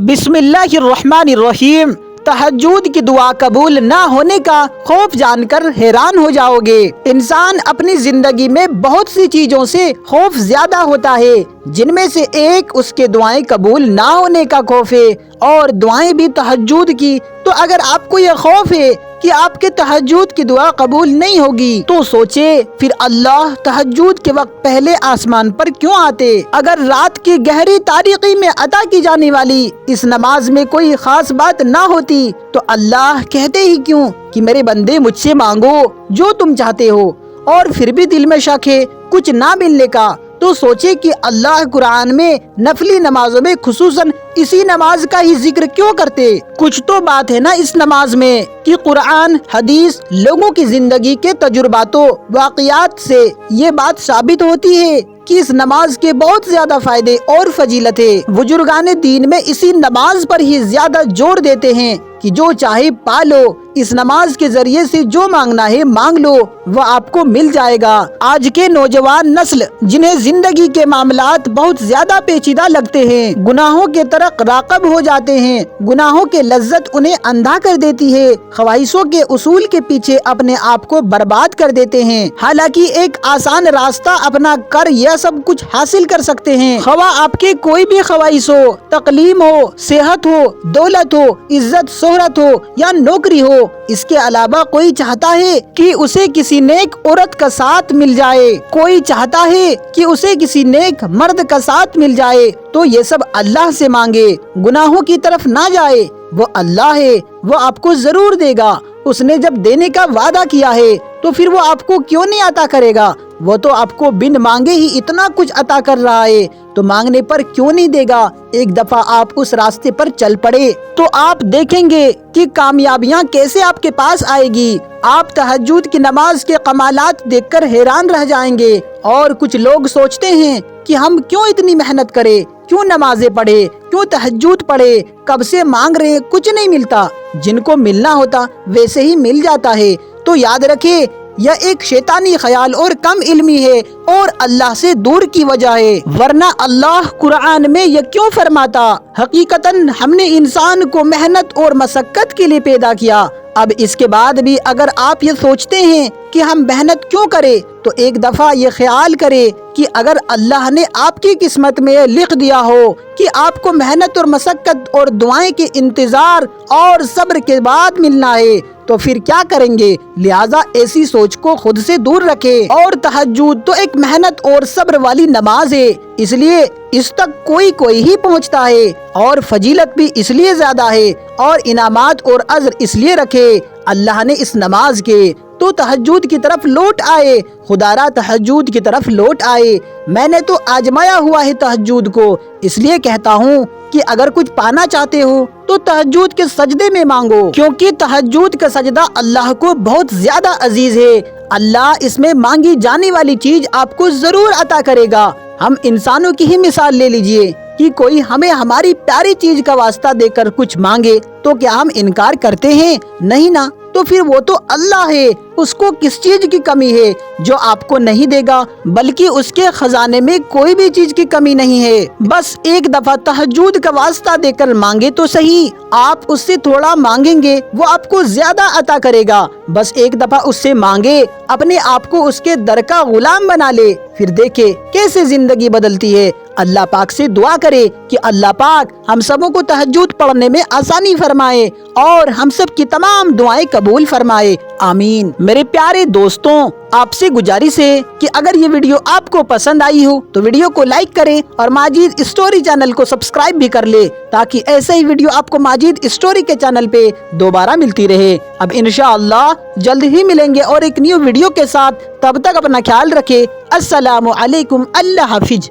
बिस्मिल्लाहिर्रहमानिर्रहीम। तहज्जुद की दुआ कबूल ना होने का खौफ जानकर हैरान हो जाओगे। इंसान अपनी जिंदगी में बहुत सी चीजों से खौफ ज्यादा होता है, जिनमें से एक उसके दुआएं कबूल ना होने का खौफ है, और दुआएं भी तहज्जुद की। तो अगर आपको यह खौफ है कि आपके तहज्जुद की दुआ कबूल नहीं होगी, तो सोचे फिर अल्लाह तहज्जुद के वक्त पहले आसमान पर क्यों आते। अगर रात की गहरी तारीकी में अदा की जाने वाली इस नमाज में कोई खास बात ना होती, तो अल्लाह कहते ही क्यों कि मेरे बंदे मुझसे मांगो जो तुम चाहते हो, और फिर भी दिल में शक है कुछ ना मिलने का। तो सोचे कि अल्लाह कुरान में नफली नमाजों में खुसूसन इसी नमाज का ही जिक्र क्यों करते। कुछ तो बात है ना इस नमाज में कि कुरान, हदीस, लोगों की जिंदगी के तजुर्बातों, वाक़ियात से ये बात साबित होती है कि इस नमाज के बहुत ज्यादा फायदे और फजीलत है। बुजुर्गान दीन में इसी नमाज पर ही ज्यादा जोर देते हैं कि जो चाहे पा लो, इस नमाज के जरिए से जो मांगना है मांग लो, वह आपको मिल जाएगा। आज के नौजवान नस्ल जिन्हें जिंदगी के मामलात बहुत ज्यादा पेचीदा लगते हैं, गुनाहों के तरफ राग़िब हो जाते हैं, गुनाहों के लज्जत उन्हें अंधा कर देती है, ख्वाहिशों के उसूल के पीछे अपने आप को बर्बाद कर देते हैं। हालांकि एक आसान रास्ता अपना कर यह सब कुछ हासिल कर सकते हैं। खवा आपके कोई भी ख्वाहिश हो, तकलीम हो, सेहत हो, दौलत हो, इज्जत शोहरत हो या नौकरी हो, इसके अलावा कोई चाहता है कि उसे किसी नेक औरत का साथ मिल जाए, कोई चाहता है कि उसे किसी नेक मर्द का साथ मिल जाए, तो ये सब अल्लाह से मांगे, गुनाहों की तरफ ना जाए। वो अल्लाह है, वो आपको जरूर देगा। उसने जब देने का वादा किया है तो फिर वो आपको क्यों नहीं अता करेगा। वो तो आपको बिन मांगे ही इतना कुछ अता कर रहा है, तो मांगने पर क्यों नहीं देगा। एक दफा आप उस रास्ते पर चल पड़े तो आप देखेंगे कि कामयाबियां कैसे आपके पास आएगी। आप तहज्जुद की नमाज के कमालात देखकर हैरान रह जाएंगे। और कुछ लोग सोचते हैं कि हम क्यों इतनी मेहनत करें, क्यों नमाजें पढ़े, क्यों तहज्जुद पढ़े, कब से मांग रहे हैं, कुछ नहीं मिलता। जिनको मिलना होता वैसे ही मिल जाता है। तो याद रखे, यह एक शैतानी ख्याल और कम इल्मी है और अल्लाह से दूर की वजह है। वरना अल्लाह कुरान में यह क्यों फरमाता, हकीकतन हमने इंसान को मेहनत और मशक्कत के लिए पैदा किया। अब इसके बाद भी अगर आप ये सोचते हैं कि हम मेहनत क्यों करें, तो एक दफा ये ख्याल करें कि अगर अल्लाह ने आपकी किस्मत में लिख दिया हो कि आपको मेहनत और मशक्कत और दुआएं के इंतजार और सब्र के बाद मिलना है, तो फिर क्या करेंगे। लिहाजा ऐसी सोच को खुद से दूर रखें। और तहज्जुद तो एक मेहनत और सब्र वाली नमाज है, इसलिए इस तक कोई ही पहुंचता है, और फजीलत भी इसलिए ज्यादा है, और इनामात और अज्र इसलिए रखे अल्लाह ने इस नमाज के। तो तहज्जुद की तरफ लौट आए, खुदारा तहज्जुद की तरफ लौट आए। मैंने तो आजमाया हुआ है तहज्जुद को, इसलिए कहता हूँ कि अगर कुछ पाना चाहते हो तो तहज्जुद के सजदे में मांगो, क्योंकि तहज्जुद का सजदा अल्लाह को बहुत ज्यादा अजीज है। अल्लाह इसमें मांगी जाने वाली चीज आपको जरूर अता करेगा। हम इंसानों की ही मिसाल ले लीजिए कि कोई हमें हमारी प्यारी चीज का वास्ता देकर कुछ मांगे तो क्या हम इनकार करते हैं? नहीं ना। तो फिर वो तो अल्लाह है, उसको किस चीज की कमी है जो आपको नहीं देगा, बल्कि उसके खजाने में कोई भी चीज की कमी नहीं है। बस एक दफा तहज्जुद का वास्ता देकर मांगे तो सही, आप उससे थोड़ा मांगेंगे वो आपको ज्यादा अता करेगा। बस एक दफा उससे मांगे, अपने आप को उसके दर का गुलाम बना ले, फिर देखे कैसे जिंदगी बदलती है। अल्लाह पाक से दुआ करे कि अल्लाह पाक हम सबों को तहज्जुद पढ़ने में आसानी फरमाए और हम सब की तमाम दुआएं कबूल फरमाए। आमीन। मेरे प्यारे दोस्तों, आपसे गुजारिश है कि अगर ये वीडियो आपको पसंद आई हो तो वीडियो को लाइक करें और माजिद स्टोरी चैनल को सब्सक्राइब भी कर ले, ताकि ऐसे ही वीडियो आपको माजिद स्टोरी के चैनल पे दोबारा मिलती रहे। अब इंशाअल्लाह जल्द ही मिलेंगे और एक न्यू वीडियो के साथ। तब तक अपना ख्याल रखें। अस्सलामु अलैकुम। अल्लाह हाफिज।